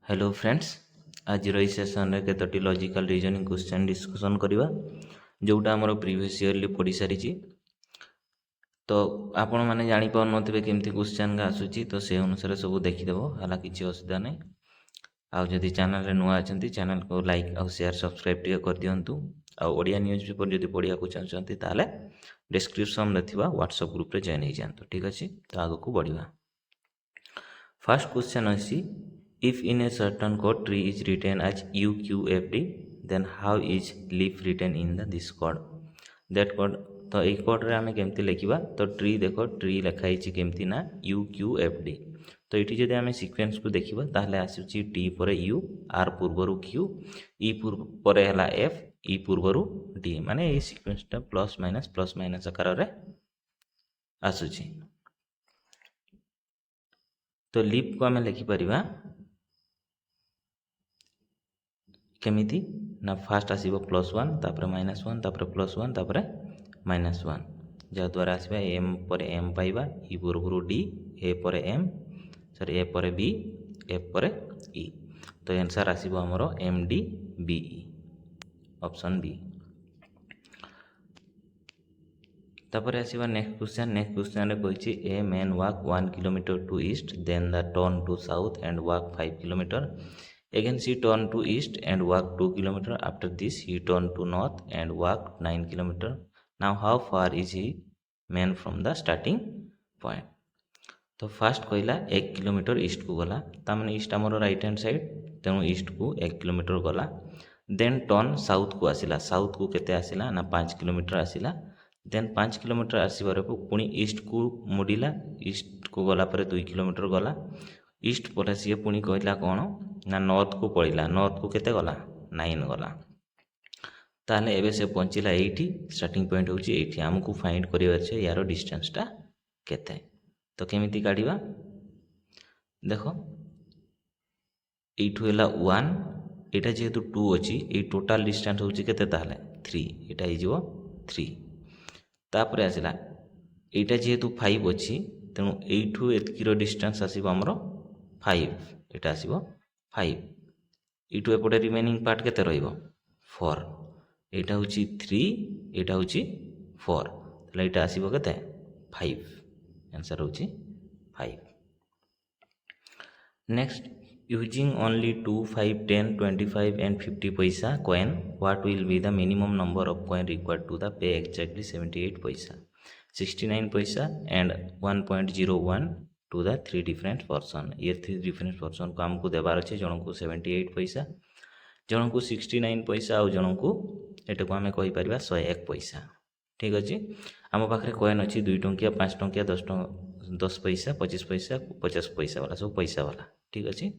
Hello friends, आज session रे केतोटी logical reasoning question discussion करवा जोटा आमर प्रीवियस ईयरली पढ़ी सारी। तो आपण मैंने जापर नथिबे केमती क्वेश्चन का आसूची, तो से अनुसार सब देखीदेव है, किसी असुविधा नहीं। आउ जदि चैनल रे नुआ अछंती चैनल को लाइक और शेयर सब्सक्राइब टिके कर दियंतु। आ ओडिया न्यूज़ पेपर जदि पढ़िया को चाहते ताले डिस्क्रिप्शन रे थिबा व्हाट्सएप ग्रुप रे जॉइन हो जातु। ठीक अछि, तो आगो को बढ़िया। फर्स्ट क्वेश्चन अछि, if in a certain code tree is written as UQFD, then how is leaf written in this code? That code तो এই कोड रे आमे केमती लिखिबा, तो ट्री देखो ट्री लिखाई छि केमती ना UQFD। तो इठी जदि आमे सीक्वेंस को देखिबा ताहले आसुछि T परे U, R पूर्वरु Q, E परे हला F, E पूर्वरु D, माने ए सीक्वेंस टा प्लस माइनस आकार रे आसुछि। तो लीफ को आमे लिखि परिबा केमिति ना, फास्ट आसीबो +1 तापर -1 तापर +1 तापर -1, जद्वारा आसबा m पर m पाइबा, e पूर्वरु d, a पर m, सॉरी a पर b, f पर e। तो आंसर आसीबो हमरो md be, ऑप्शन बी। तापर आसीबा नेक्स्ट क्वेश्चन रे कहछि a man walk 1 kilometre to east, then the turn to south and walk 5 kilometre. Again she turned to east and walked 2 km. After this he turned to north and walked 9 km. Now how far is he man from the starting point? तो fast कहला 1 kilometre east को गला, तामने east आमर right hand side, तेणु east को 1 kilometre गला। Then turn south को आसिला, south को केते आसिला ना 5 किलोमीटर आसिला। देन 5 किलोमीटर आसीबार पुणी ईस्ट को मुड़िला, ईस्ट को गला पर 2 किलोमीटर गला। ईस्ट पर सी पुणी कहला कौन ना नॉर्थ को पड़िला, नॉर्थ को केते गला 9 गला। ताले एबे से पहुँचला एठी, स्टार्टिंग पॉइंट होची एठी, हमकु फाइंड करिवार छे यारो डिस्टेंस टा केते। तो केमिति काढिबा देखो, एठु हला 1, एटा जेहेतु 2 अछि, ए टोटल डिस्टेंस होची केते ताले 3, एटा हि जिवो 3। तापर आसिला एटा जेहेतु 5 अछि, तेणु एठु एतकिरो डिस्टेंस आसीबो हमरो 5, एटा आसीबो 5। इटू एपटे रिमेनिंग पार्ट केते रहिबो 4, एटा होची 3, एटा होची 4, तले एटा आसीबो केते 5, आंसर होची 5। नेक्स्ट, यूजिंग ओनली 2, 5, 10, 25 and 50 पैसा coin, what will be the minimum number of coin required to the pay exactly 78 पैसा, 69 पैसा and 1.01 to the 3 different person. ये 3 डिफरेंट पर्सन को हमको देवार अच्छे, जन को 78 पैसा, जन को 69 पैसा और जन को एटा को आम कही पारिबा 101 पैसा। ठीक अच्छे, आम पाखे कॉइन अच्छी 2 टंकिया, 5 टंकिया, 10 पैसा, 25 पैसा, 50 पैसा वाला, सब पैसा वाला। ठीक अच्छे,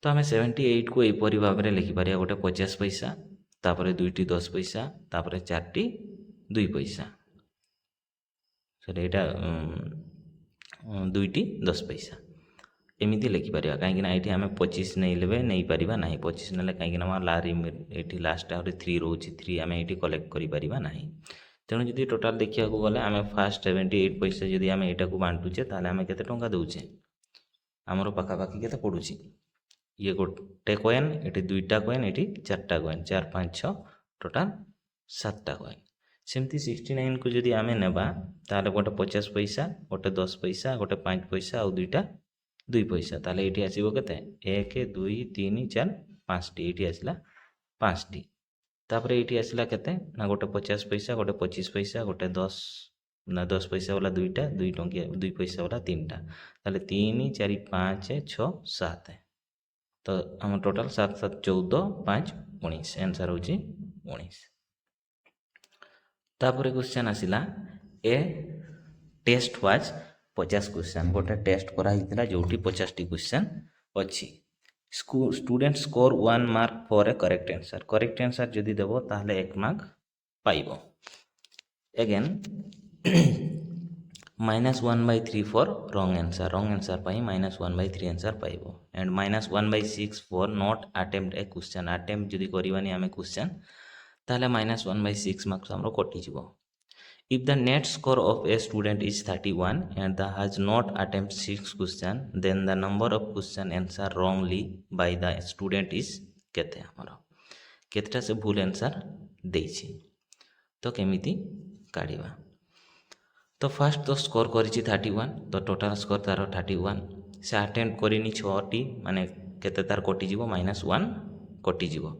तो आम 78 को यहपरी भाव में लिखिपर, गोटे 50 पैसा, तापर 2टी 10 पैसा, तापर 4टी 2 पैसा, सॉरी एटा 2टी 10 पैसा, एमती लिखिपर। कहीं ये आम 25 नहीं लेबे नहीं पारिबा नहीं, 25 नेले कहीं ये लास्ट आउट 3 रोचे, 3 आम ये कलेक्ट करें ना। तेणु जदि टोटाल देखा गले आम फास्ट 78 पैसा जदि आम यहाँ को बांटुचे, ताले आम केते टंका दौचे, आमर पाखापाखि केते पड़ुची, ये गोटे कॉइन, ये 2टा कॉइन, ये 4टा कॉइन, 4, 5, 6, टोटाल 7टा कॉइन। सेमती 69 को जदि आम नेबा ताले गोटे 50 पैसा, गोटे 10 पैसा, गोटे 5 पैसा और 2टा 2 पैसा, ताले ये आसीबो केते 1, 2, 3, 4, 5टी, ये आसला 5टी। तापर ये आसला केते ना गोटे 50 पैसा, गोटे 25 पैसा, गोटे 10 पैसा वाला 2टा, 2 टंकिया 2 पैसा वाला 3टा, ताले 3, 4, 5, 6, 7, तो हम टोटाल 7, 7, 14, 5, 19, आंसर होची 19। तापर क्वेश्चन आसिला ए टेस्ट वाज 50 क्वेश्चन, गोटे टेस्ट करा जोटी 50टी क्वेश्चन अच्छी। Student score 1 mark for a correct answer, correct answer जदि देबो ताहले 1 मार्क पाइबो। Again -1/3 for wrong answer, wrong answer पाई -1/3 आंसर पाइबो। And -1/6 for not attempt a question, attempt जदि करबानी आमे क्वेश्चन ताहले -1/6 मार्क्स हमरो कटि जिवो। If the net score of a student is 31 and the has not attempted 6 question, then the number of question answer wrongly by the student is केते हमर केतेटा से भूल आंसर देछि तो केमिति काढिबा तो फास्ट तो स्कोर करिछि 31 तो टोटल स्कोर तार 31 से अटेम्प्ट करिनि 6टी माने केते तार कटि जीवो -1 कटि जीवो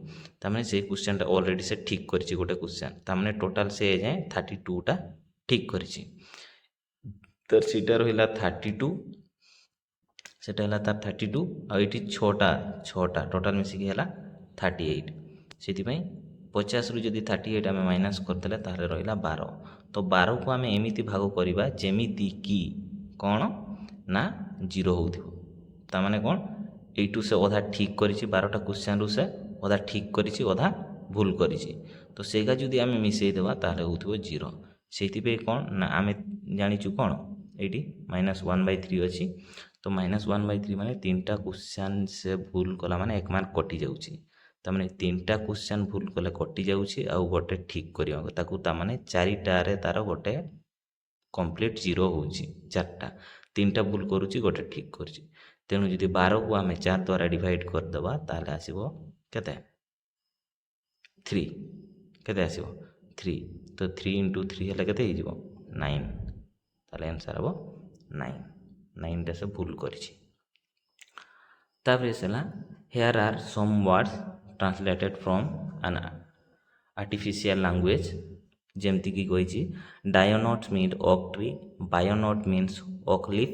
तामने से क्वेश्चन ऑलरेडी से ठीक करिछि गोटे क्वेश्चन तामने टोटल से जाय 32 टा ठीक करिछि तो सीटा रहिला 32 सेटा हला तार 32 आ एठी 6टा टोटल मिसिक हला 38 सेति पई 50 रु जदि 38 आमे माइनस करदेले ताहले रहिला 12 तो 12 को आमे एमिति भाग करिबा जेमिति की कोन ना 0 होथिबो ता माने कोन एटू से अधा ठीक करिछि 12टा क्वेश्चन रु से अधा ठीक करिछि अधा भूल करिछि तो सेगा जदि आमे मिसई देबा ताहले होथिबो 0 सेति पे कोन ना आमे जानिछु कोन एटी -1/3 अछि तो -1/3 माने 3टा क्वेश्चन से भूल कला माने 1 मार्क कटि जाउछि ता माने 3टा क्वेश्चन भूल कले कटि जाउछि आ गोटे ठीक करियो ताकू ता माने 4टा रे तार गोटे कंप्लीट 0 होउछि 4टा 3टा भूल करूछि गोटे ठीक करूछि तेनु जदि 12 को आमे 4 द्वारा डिवाइड कर दबा ताले आसीबो केते 3 केते आसीबो 3 तो 3 * 3 हला केते हिजिबो 9 ताले आंसर हबो 9 टा से भूल करिछि तापर सेला here are some words translated from an artificial language जेमती की कहिछि डायोनट mean oak tree बायोनट means okay leaf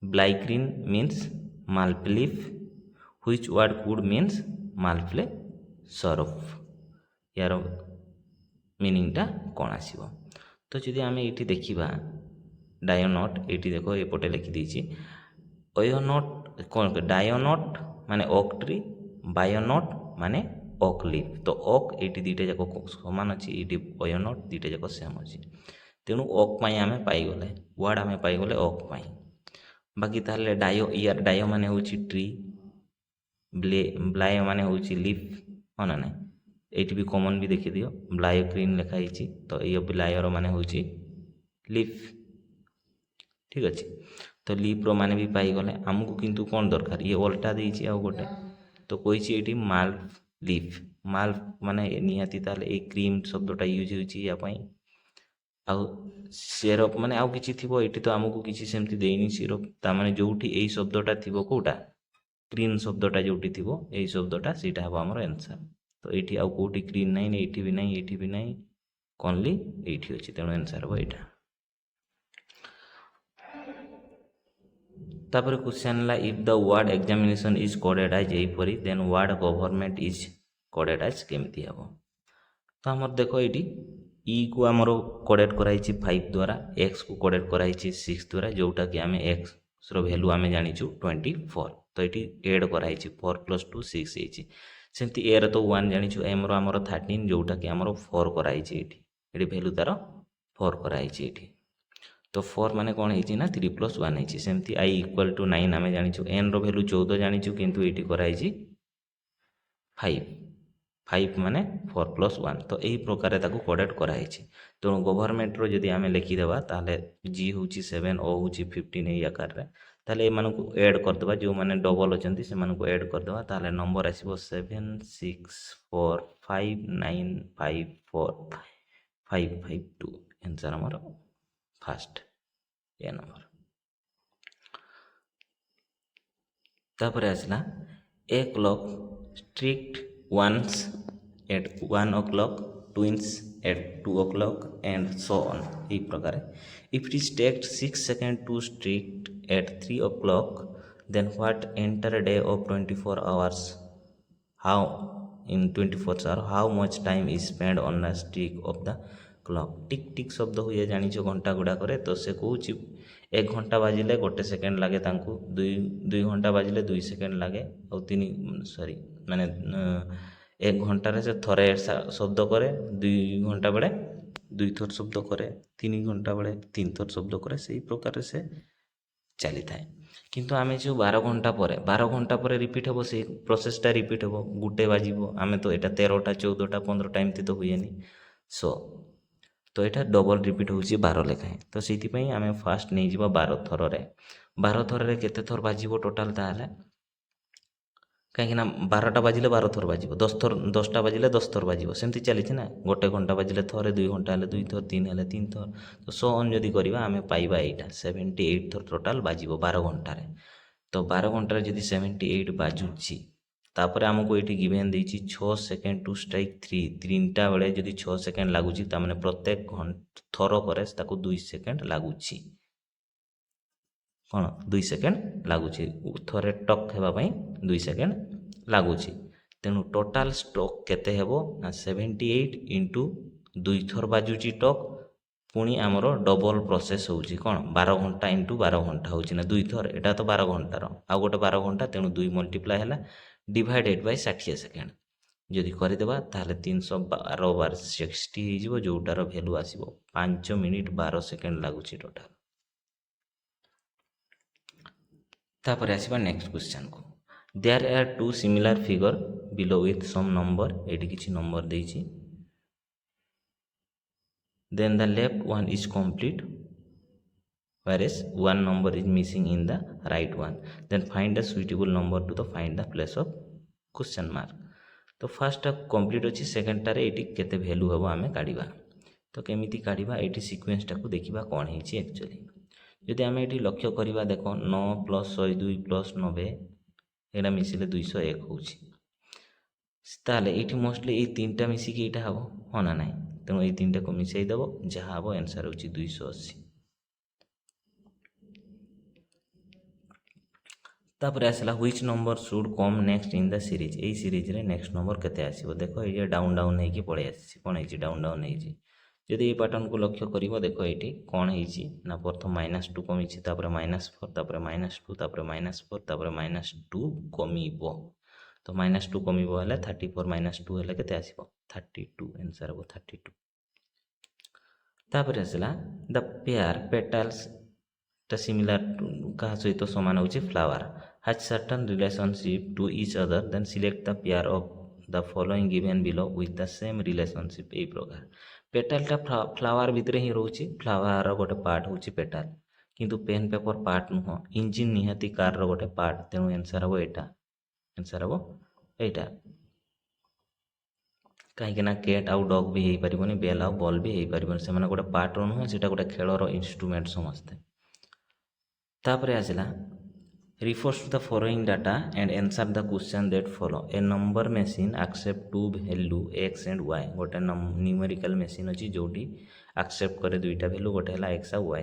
ब्लाइक्रीन means माल्पे leaf which word could means माल्पे Surf यार मीनिंग टा कोन आसीबो तो जदि आमे एठी देखिबा डायोनट एठी देखो एपटे लिखि दिछि ओयोनट कोन डायोनट माने ओक ट्री बायोनट माने ओक लीफ तो ओक एटी दीटे जाको समान अछि एटी ओयोनट दीटे जाको सेम अछि तेनु ओक पई आमे पाई गले वर्ड आमे पाई गले ओक पई बाकी ताले डायो यार डायो माने होछि ट्री ब्लायो माने होछि लीफ होना नै एटी भी कॉमन भी देखि दियो ब्लायो ग्रीन लिखा हिछि तो यो ब्लायो रो माने होछि लीफ ठीक अछि तो लीफ रो माने भी पाई गले हमकु किंतु कोन दरकार ये उल्टा देछि आ गोटे तो कोइछि एटी माल्प लीफ माल्प माने निहाती ताले ए क्रीम शब्दटा यूज होछि या पई आ सिरप माने आउ किछि थिबो एटी तो हमकु किछि सेमति देइनि सिरप ता माने जोउठी एई शब्दटा थिबो कोटा ग्रीन शब्दटा जोउठी थिबो एई शब्दटा सीटा हबो हमर आंसर तो एटी आउ कोठी ग्रीन नै एटी भी नै ओनली एटी अछि तेनो आंसर हबो एटा तापर क्वेश्चन ला if the word examination is coded as एपरी then word government is coded as केमती हबो तो हमर देखो एटी ई को हमर कोडेड कराइछि 5 द्वारा x को कोडेड कराइछि 6 द्वारा जोटा कि हमें x रो वैल्यू हमें जानिछु 24 तो एटी ऐड कराइछि 4 + 2 6 एछि सेंती a रे तो 1 जानिछु m रो हमर 13 जोटा कि हमर 4 कराइछि एटी वैल्यू तार 4 कराइछि एटी तो 4 माने कोन हेछि ना 3 + 1 हेछि सेमती i = 9 हमें जानिछु n रो वैल्यू 14 जानिछु किंतु एटी कराइछि 5 माने 4 + 1 तो एही प्रकार ताको कोडेड कराइछि तो गवर्नमेंट रो जदी हमें लिखि देबा ताले g होछि 7 o होछि 15 एही आकार रे ताले ए मानको ऐड कर देबा जो माने डबल अछंती से मानको ऐड कर देबा ताले नंबर आसीबो 76459545552 आंसर हमर फर्स्ट ए नंबर तापर आसला a clock strikes once at 1 o'clock twins at 2 o'clock and so on ए प्रकार if it is takes 6 seconds to strike at 3 o'clock then what entire day of 24 hours how in 24 hours how much time is spent on the streak of the clock टिक टिक शब्द हुए जानी जो घंटा गुडा करे तो से कहूँ 1 घंटा बाजिले 1 सेकेंड लगे तांको 2 घंटा बाजिले 2 सेकेंड लगे और 3 सॉरी माने 1 घंटा रे से थरे शब्द करे 2 घंटा बेले 2 थर शब्द करे 3 घंटा बेले 3 थर शब्द करे सही प्रकार से चली थाए किंतु आमे जो 12 घंटा पर रिपीट हबो से प्रोसेसटा रिपीट हबो गुटे बाजिबो आमे तो एटा 13टा 14टा 15टा एमती तो हुएनी सो तो यहाँ डबल रिपीट होची 12 लेखाएं तो से आम फास्ट नहीं जा 12 थर 12 थर केते थर बाजिबो टोटाल ताहले कहीं 12टा बाजिले 12 थर बाजिबो 10टा बाजिले 10 थर बाजिबो सेमती चली ना गोटे घंटा बाजिले थरे 2 घंटा हेले 2 थर 3 हेले 3 थर तो सो ऑन जदि करवा आम पाइबा एटा 78 थर टोटाल बाजिबो 12 घंटारे तो 12 घंटारे जदि 78 बाजुची तापर आमको ये गिवेन देछि 6 सेकेंड टू स्ट्राइक 3टा बेले जदि 6 सेकेंड लगुच तार प्रत्येक थर पर 2 सेकेंड लगुच कौन 2 सेकेंड लगुच थरे टक होगापाई 2 सेकेंड लगुच तेणु टोटाल स्ट्रोक केते हेबो ना 78 इंटू 2 थर बाजुची टक पुणी आमर डबल प्रोसेस होउची कौन 12 घंटा इंटू 12 घंटा होउची ना 2 थर एटा तो 12 घंटार आ गोटे 12 घंटा तेणु 2 मल्टीप्लाई है डिवाइडेड बाय 60 सेकेंड जदि करदेबा ताहले 312 बार 60 हो जोटार भैल्यू आसीबो 5 मिनिट 12 सेकेंड लगुच टोटाल तापर आसीबा नेक्स्ट क्वेश्चन को there are two similar figure below with some number एटी किछि नंबर देछि then the left one is complete whereas one number is missing in the right one then find a suitable number to the find the place of question mark तो first complete अच्छी second टारे ये केते value हम आम काढ़ा तो केमी काढ़ा ये सिक्वेन्स टाक देखा कौन है एक्चुअली जदि आम ये लक्ष्य करवा देख 9 + 102 + 90 यहाँ मिसिले 201 होताले ये मोस्टली ये 3टा मिसिकी यहाँ हम हाँ ना ना तेणु ये 3टा को मिसईदेव जहाँ हम आंसर हो 280 तापर आसला which number should come next in the series यही सीरीज रे नेक्स्ट नंबर केते आसीबो देखो ये डाउन डाउन होइकी पळे आसी कोन हेची डाउन डाउन हेची जदि ये पैटर्न को लक्ष्य करिवो देखो एठी कोन हेची ना प्रथम -2 कमिछि तापर -4 तापर -2 तापर -4 तापर -2 कमिबो तो -2 कमिबो हले 34 -2 हले केते आसीबो 32 आंसर हो 32 तापर आसला द पेयर पेटल्स सिमिलर क्या सहित सामान होची flower has certain relationship to each other then select the pair of the following given below with the same relationship ए प्रकार पेटालटा फ्लावर भितर ही रोची फ्लावर गोटे पार्ट होची पेटाल किंतु पेन पेपर पार्ट नुह इंजिन निहाती कार रो गोटे पार्ट तेणु आंसर हम एटा आंसर हम एटा कहीं कैट आउ डग भी हो पारबनी बेल आउ बल भी हो पारबनी से गोटे पार्ट रो नुह से गोटे खेलर इन्स्ट्रुमेंट समस्ते तापर आसला refers to the following data and answer the question that follow a number machine accept two value x and y गोटे numerical machine अच्छी जोटी accept करे दुईटा value गोटे है x और y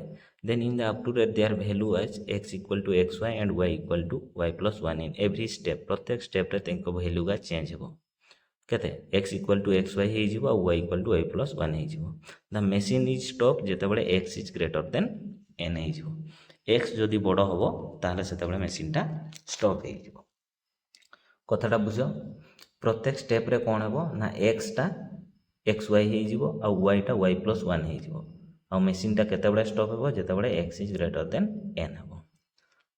then in the up to date their value as x equal to xy and y equal to y plus 1 in every step प्रत्येक step रे तेंको value का change हो केते x equal to xy हे जिवो और y equal to y plus 1 हे जिवो the machine is stop जेते बड़े x is greater than n हे जिवो एक्स जदि बड़ हम ताहले सेतेबेले मेसीनटा स्टॉप हो कथाटा बुझ प्रत्येक स्टेप रे कौन हेबो ना एक्सटा एक्स वाई हो आ वाईटा वाई प्लस 1 हो आ मेसीनटा केतेबेले स्टॉप हेबो जेतेबेले x is greater than n हेबो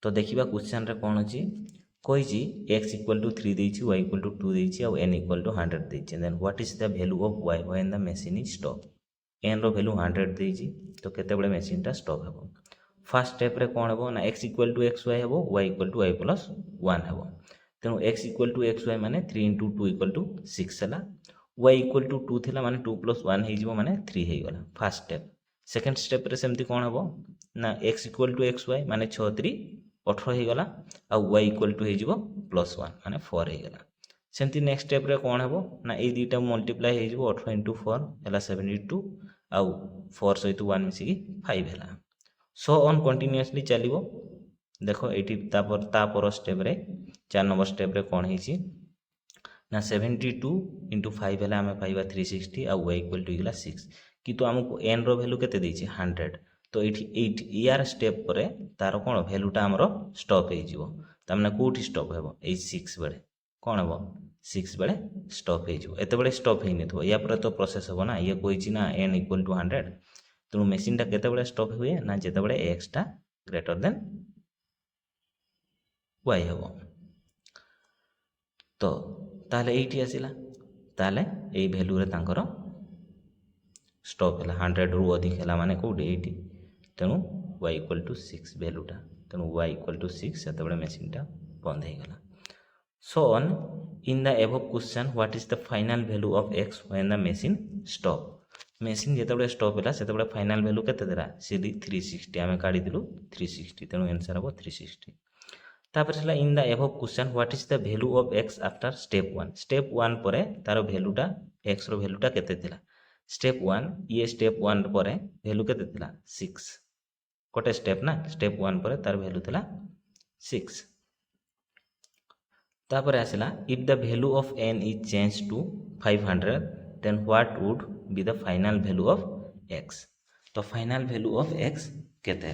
तो देखिबा क्वेश्चन रे कौन अछि कहिछि x इक्वल टू 3 देछि y इक्वल टू 2 देछि आ n इक्वल टू 100 देछि then what is the value of y when the machine is stop n रो वैल्यू 100 देछि तो केतेबेले मेसीनटा स्टॉप हेबो फर्स्ट स्टेप रे कौन हेबो ना x equal to x y हेबो y equal to y plus 1 हेबो तेणु x equal to x y माने 3 इंटू 2 इक्वल टू 6 हला y इक्वल टू 2 थिला माने 2 प्लस 1 हे जिवो माने 3 हे गला फर्स्ट स्टेप सेकंड स्टेप रे सेमती कौन हेबो ना x equal to x y माने 6 3 18 हे गला आ y इक्वल टू हे जिवो प्लस 1 माने 4 हे गला सेमती नेक्स्ट स्टेप रे कौन हेबो ना ए दुईटा मल्टीप्लाई हे जिवो 18 इंटू 4 हला 72 आ 4 सहित 1 मिसिकी 5 हला सो ऑन कंटिन्यूअसली चलिबो देखो एटी तापर स्टेप रे 4 नंबर स्टेप रे कौन हेछि ना 72 इंटू 5 हला आमे पाइबा 360 आ y इक्वल टू हिला 6 किंतु हमको n रो वैल्यू केते देछि 100 तो एठी 8 यार स्टेप परे तार कोन वैल्यूटा हमरो स्टॉप हे जिवो तमने कोठी स्टॉप हेबो ए 6 बेले कोन हेबो 6 बेले स्टॉप हे जिवो एते बेले स्टॉप हे नेथो या पर तो प्रोसेस हेबो ना ये कोइछि ना n इक्वल टू 100 तेणु मेसीनटा केतेबेले स्टॉप हुए ना जेतेबेले एक्सटा ग्रेटर देन वाई हेबो तो ताले एठी आसिला ताले एई वैल्यू रे तांकर स्टॉप है 100 रु अधिक है माने कौटे ये तेणु y इक्वल टू 6 भैल्यूटा तेणु y इक्वल टू 6 से मेसीनटा बंद हो गला। So on in the above question what is the final value of x when the machine stop machine जिते स्टॉप है से फाइनल वैल्यू के 360 आम काढ़ी 360 तेणु आंसर हम 360। तापर in the above question what is the value of x after step 1 step 1 पर तार वैल्यूटा x रो वैल्यूटा केते थिला स्टेप 1 ये स्टेप 1 पर वैल्यू केते थिला 6 कोटे स्टेप ना स्टेप 1 पर तार वैल्यू थिला 6। तापर आसला if the value of n is change to 500 then what would be the final value of x। तो फाइनल वैल्यू ऑफ x केते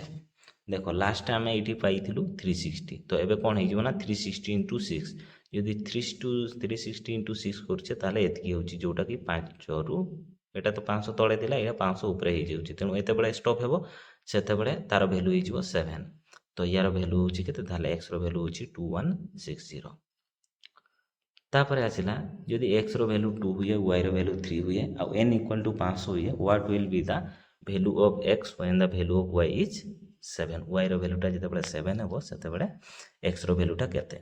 देखो लास्ट टाइम ये पाई 360 तो एबे कौन हो ना 360 इंटू 6 यदि 360 इंटू 6 करछे ताले एतकी होची जोटा कि 5 रु एटा तो 500 तळे दिला एटा 500 ऊपर हो जाउची तेणु एते बडे स्टॉप हेबो सेते बडे तार वैल्यू हो जिवो 7 तो यार वैल्यू होची केते ताले x रो वैल्यू होची 2160। तापर आसला जदि x रो वैल्यू 2 हुए y रो वैल्यू 3 हुए आ n इक्वल टू 500 हुए what will be the value of x when the value of y is 7 y रो वैल्यूटा जिते 7 हेबो सेते x रो वैल्यूटा केते।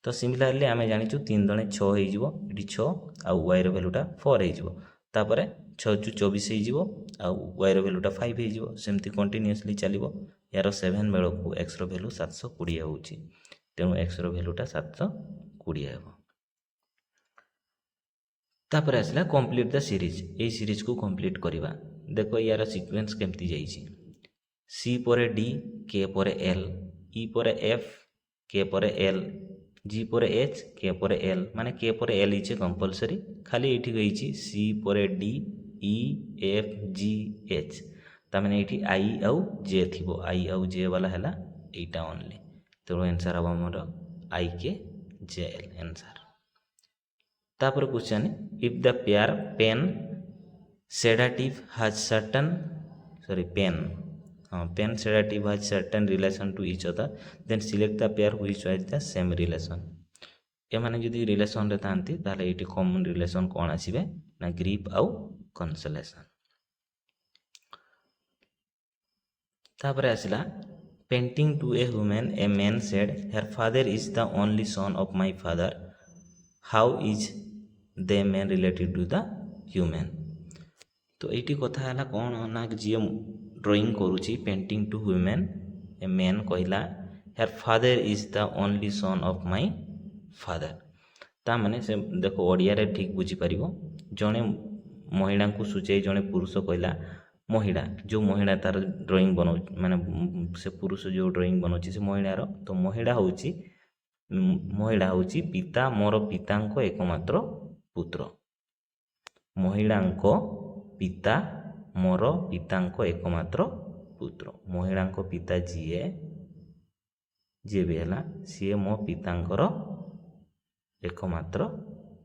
तो सिमिलरली आमे जानिचु 3 दणे 6 हो जिवो इटी 6 आ y रो वैल्यूटा 4 हो जिवो तापर 6 * 24 हो जिवो आ y रो वैल्यूटा 5 हो जिवो सेमती कंटीन्यूअसली चलिवो यार 7 बेलो को x रो वैल्यू 720 होउची तेणु x रो वैल्यूटा 720 हेबो। तापर आसला complete the series A series को कंप्लीट करिवा देखो यार सीक्वेंस केमती जाईची C पर D K पर L E पर F K पर L G पर H K पर L माने K पर L इचे कंपलसरी खाली एठी गईची C पर D E F G H ता माने एठी I आउ J थिबो I आउ J वाला हैला एटा ओनली तो आंसर अब हमर I K J L answer. तापर question if the pair pain sedative has certain pain sedative has certain relation to each other then select the pair which has the same relation a माने जदि relation रे थांती ताले एटी common relation कोन आसीबे ना ग्रीफ आउ कंसोलेशन। तापर आसला pointing to a woman a man said her father is the only son of my father how is the man related to the human. तो ये कथा है कौन ना जी ड्राइंग करुच्ची pointing to woman a man कहला her father is the only son of my father ता माने से देखो ओडिया रे ठीक बुझी परिबो जने महिला को सूचे जने पुरुष कहला महिला जो महिला तार ड्राइंग बनो माने से पुरुष जो ड्राइंग बनोची से महिला रो तो महिला होची पिता मोर पितांको एकमात्र पुत्र महिलांको पिता मोर पितांको एकमात्र पुत्र महिलांको पिता जी भी है सी मो पितांकर एकमात्र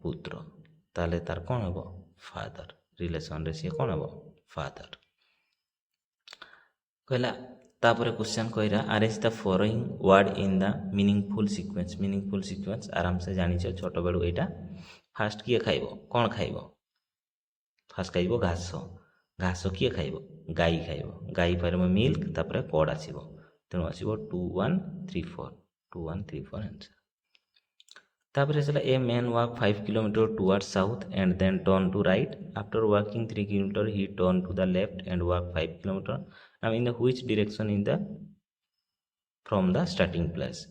पुत्र ताले तार कौन हे फादर रिलेशन रे सी कौन हे फादर कहला। तापर क्वेश्चन कहिरा arrange the following word in the meaningful sequence आराम से जानी छोट बेलू यहाँ फास्ट किए खाइब कौन खाइब फास्ट खाइब घास घास किए खाइब गाई खाइब गाई पर मिल्क तापर कड आसीबो तेणु आसीबो 2134 आंसर। तापर चला a man walk 5 kilometre towards south and then turn to right after walking 3 kilometre he turn to the left and walk 5 kilometre now in the which direction in the from the starting place.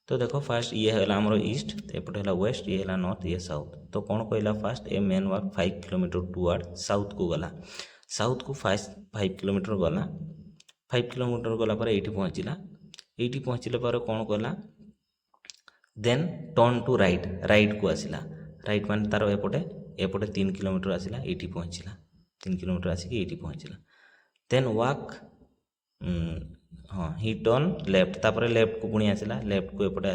तो देखो fast ये है आमर east एपटे है waste ये है north ये south तो कौन कहला फास्ट ए man walk 5 kilometre toward south को गला साउथ को 5 किलोमीटर गला 5 किलोमीटर गला पर एठी पहुँचला पर कौन कहला देन टर्न टू राइट को आसला राइट मान तार एपटे 3 किलोमीटर आसला एठी पहुँचला 3 किलोमीटर आसिक एठी पहुँचला देन वॉक हाँ ही टर्न लेफ्ट तापर लेफ्ट को पुणी आसला लेफ्ट को एपटे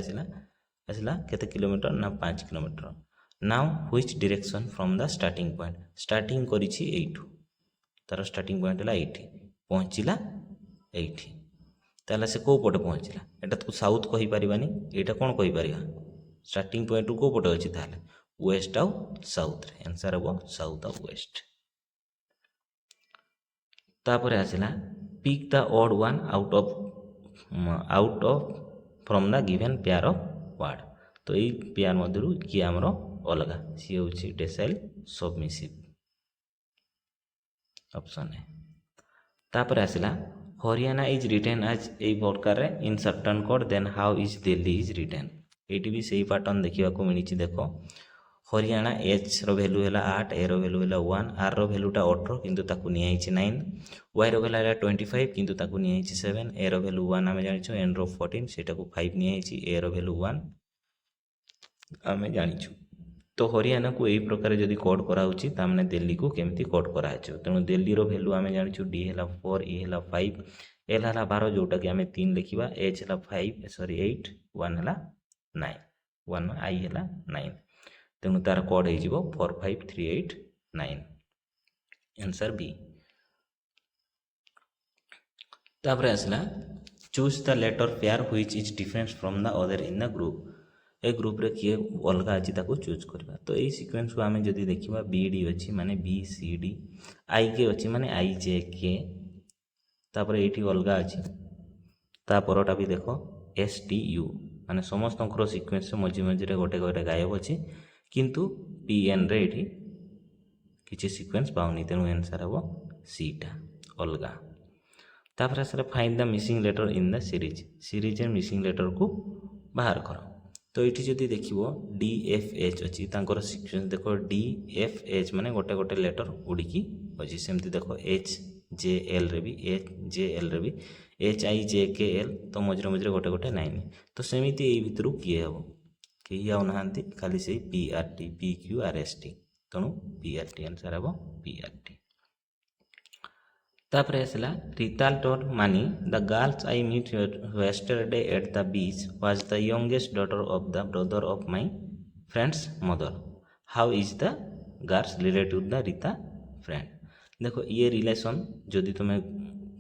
आसला केते किलोमीटर ना 5 kilometre. Now which direction from the starting point starting करिछि एठू तार स्टार्टिंग पॉइंट है एठी पहुँचला एठी ताला से को पटे पहुँचला एटा तो साउथ कहि परिबानी एटा कोन कहि परिबा स्टार्टिंग पॉइंट को पटे अछि ताले वेस्ट आउ साउथ आंसर हो साउथ आउ वेस्ट। तापर आसला pick the odd one out of from the given pair of word. तो ये पेयर मध्य किए आमर अलग सी हूँ डेसाइल सबमिसिव ऑप्शन है। तापर आसला Haryana is written as a प्रकार in certain code then how is Delhi is written. ये भी सही पैटर्न देखा मिली। देख हरियाणा एच रैल्यू है 8, ए रैल्यू है 1, आर रैल्यूटा 18 किंतु ताकू निया 9, वाई रैल्यू है 25 किंतु ताकू निया 7, ए रैल्यू 1 आम जानिछु, एन 14 सेटा को 5 निया ए रैल्यू 1 आम जानिछु। तो हरियाणा को यही प्रकार जदि कोड कराऊँगी तामने दिल्ली को केमती कोड कराए। तेणु दिल्ली भैल्यू आम जानिछु डी है 4, ई है 5, एल है 12 जोटा कि आम 3 लिखा, एच है 8, 1 है 9, 1 आई है 9। तेणु तार कोड हो 45389 आंसर बी। तापर आसला choose the letter pair which is different from the other in the group. ए ग्रुप रे किए अलग अच्छी ताको चूज करवा। तो यही सीक्वेंस को आम जदि देखा बी डी अच्छी माने बी सी डी, आई के अच्छी माने आई जे के, तापर ये अलग अच्छी तापरटा भी देख एस टी यू माने समस्त सीक्वेंस मझे मझे गोटे गोटे गायब अच्छी किंतु पी एन रे ये किसी सीक्वेंस पाऊनी। तेणु आंसर हम सीटा अलग। तापर आसला find the missing letter in the series missing letter को बाहर कर। तो ये जदि देख डी एफ एच अच्छी तांकर सीक्वेंस देख डी एफ एच माने गोटे गोटे लेटर उड़ीकी अच्छी। सेमती देख एच जे एल रे भी, एच जे एल रे भी, एच आई जे के एल, तो मझे मझे गोटे गोटे 9। तो सेमती यही भितर किए हम कहीं आउ ना खाली से P R T, P Q R S T. तेणु पी आर टी आंसर हम पी आर टी। तापर आसला Rita told Mani the girls I meet yesterday at the beach was the youngest daughter of the brother of my friend's mother. How is the girls related to the Rita friend. देखो ये relation जदि तुम्हें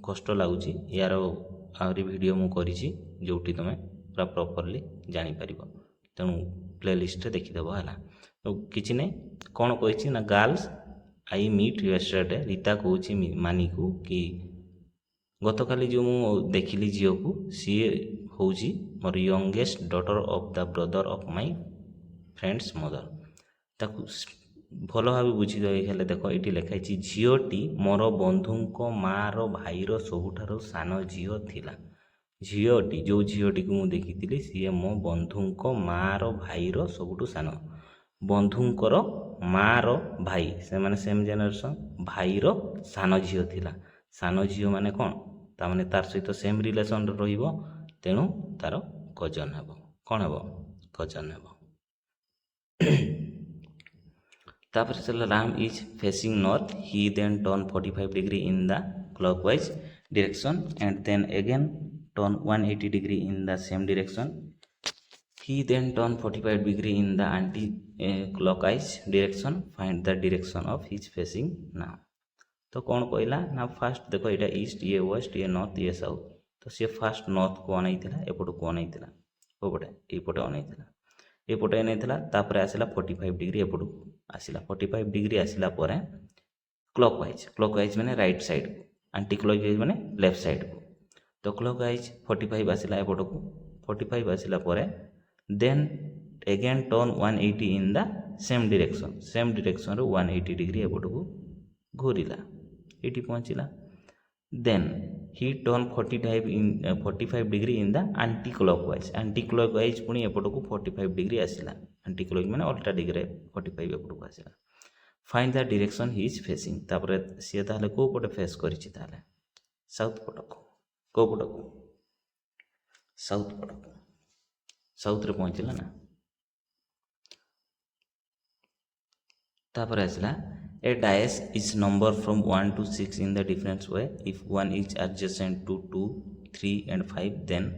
कष्ट लगुच यार आहरी video मु करिछि जोटी तुम्हें पूरा प्रॉपर्ली जानि परिबो। तेणु प्लेलिस्ट रे देखिदेव है। तो किसी नहीं कौन कही ना girls I meet yesterday Rita कौची मानी को कि गत काली जो मु देखिली झील को सी हूँ मोर youngest daughter of the brother of my friend's mother. ताकू भल भाव बुझीदेवे देख ये लिखाई झीटी मोर बंधु मार भाईर सबुठार सान झील थिला। झीटी जो झीटी को मुझे देखी सी मो बंधु मार भाईर सबुठू सान, बंधुंकर मार भाई से माने सेम जेनेरेशन, भाईर सान झील थिला। सान झील माने कौन तार तार सहित सेम रिलेशन रहिबो। तेणु तार कजन हेबो, कौन हेबो कजन हेबो। तापर चला Ram is facing north, he then turn 45 degree in the clockwise direction and then again turn 180 degree in the same direction. He then turn 45 degree in the anti-clockwise direction. Find the direction of his facing now. तो कौन कहला ना fast देखो ये east, ये waste, ये north, ये south. तो सी फास्ट नॉर्थ को अनाई एपट को अनाई कोपटे यपटे अनाई एपटे अनाई आसला 45 डिग्री एपट को आसला। 45 डिग्री आसला क्लॉकवाइज माने राइट साइड को, आंटी क्लॉकवाइज माने लेफ्ट साइड को। तो क्लॉकवाइज 45 आसला एपट को, 45 आसला then again turn 180 in the same direction रो 180 डिग्री एपट को घूरला ये पहुँचला। Then he turn 45 degree in the anticlockwise पुणी एपट को 45 डिग्री आसला। आंटी क्लॉकवाइज माने अल्टा डिग्री 45 एपट को आसला। Find the direction he is facing. तापर सी ताले को पटे फेस करिछि ताले साउथ पट को पट को साउथ पट को साउथ रे पहुँचला ना। तापर आसला a dice is number from 1 to 6 in the different way. If 1 is adjacent to 2, 3 and 5 then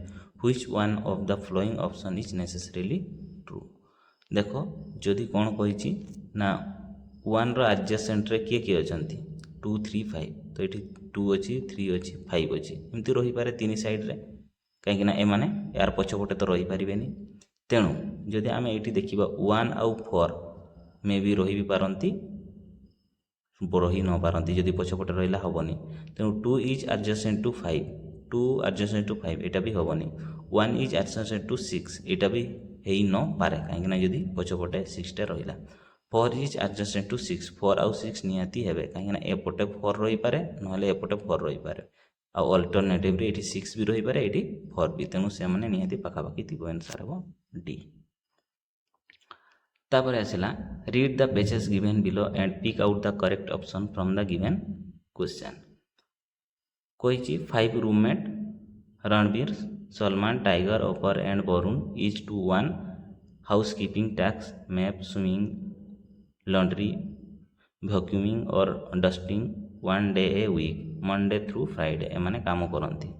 which one of the following option is necessarily true। देखो जदि कौन कही ना 1 रो adjacent रे किए किए अछंती 2, 3, 5। तो ये 2 अच्छी, 3 अच्छी, 5 अच्छी, एमती रही पारे 3 साइड रे कहीं ए माने यार पछपटे तो रही पारे। तेणु जदि आम ये देखा 1 आउ 4 मे भी रही भी पारती रही न पारती जदि पछपटे रहा हेनी तेणु 2 is adjacent to 5 2 adjacent to 5 यहाँ भी हेनी 1 इज एडजेसेंट टू 6 यहाँ भी हो न पारे कहीं जदि पछपटे 6टा रहा 4 इज एडजेसेंट टू 6 4 आउ 6 निहाती हे कहीं एपटे 4 रही पारे ना एपटे 4 रही पारे आउ अल्टरनेटिव ये 6 भी रही पारे ये 4 भी तेणु से मैंने निहाती पाखापाखि थी आंसर हम डी। तापर आसला read the pages given below and pick out the correct option from the given question कही 5 रूममेट रणबीर सलमान टाइगर ऑफर and Varun is to 1 housekeeping tasks mop sweeping laundry vacuuming और dusting 1 day a week Monday through Friday एमाने काम करती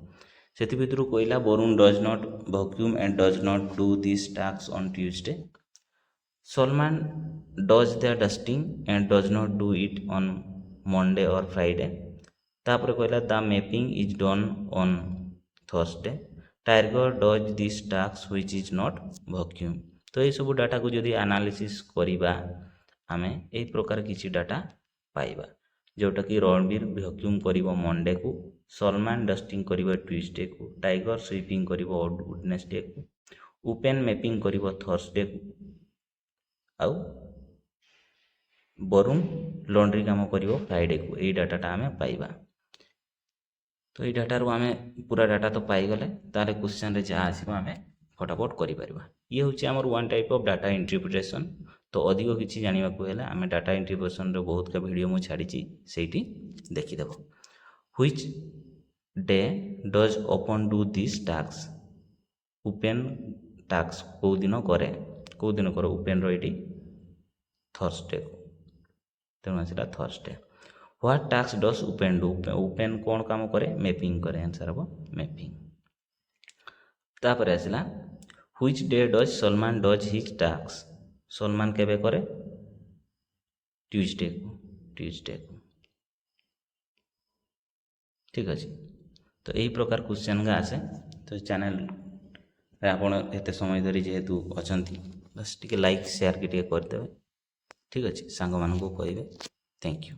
से भितर कहला Varun does not vacuum and does not do this task on Tuesday Salman does the dusting and does not do it on Monday और Friday तापर कहला the mapping is done on Thursday tiger does this task which is not vacuum तो ये सब data को जदि analysis करिबा आमे ए प्रकार किसी डाटा पाइबा जोटा कि रणबीर वैक्यूम करिवो मंडे को सलमान डस्टिंग करिवो ट्यूसडे को टाइगर स्वीपिंग करिवो वेडनेसडे को ओपन मैपिंग करिवो थर्सडे को आउ वरुण लॉन्ड्री काम करिवो फ्राइडे को यही डाटाटा आमे पाइबा तो ये डाटारू आमे पूरा डाटा तो पाइगले ताले क्वेश्चन रे जहाँ आसीबो आमे फटाफट करि परिबा ये होची हमर one type of data interpretation तो अधिक किसी जानवा हेल्ला आम डाटा इंटरप्रिटेशन बहुत का वीडियो मुझे छाड़ी से देखीदेव which day does open do this task open task कौ दिन करे ओपन री थर्सडे तेणु आसला Thursday what task does open do open कौन काम करे मैपिंग करे आंसर हम मैपिंग तापर आसला which day does Salman does his task Salman केबे करे ट्यूसडे को ठीक अच्छे तो यही प्रकार क्वेश्चन का आसे तो चैनल आपण एते समय धरी जेहेतु अछंती बस टिके लाइक शेयर के टिके करदेवे ठीक अच्छे सांग मानू कहे थैंक यू।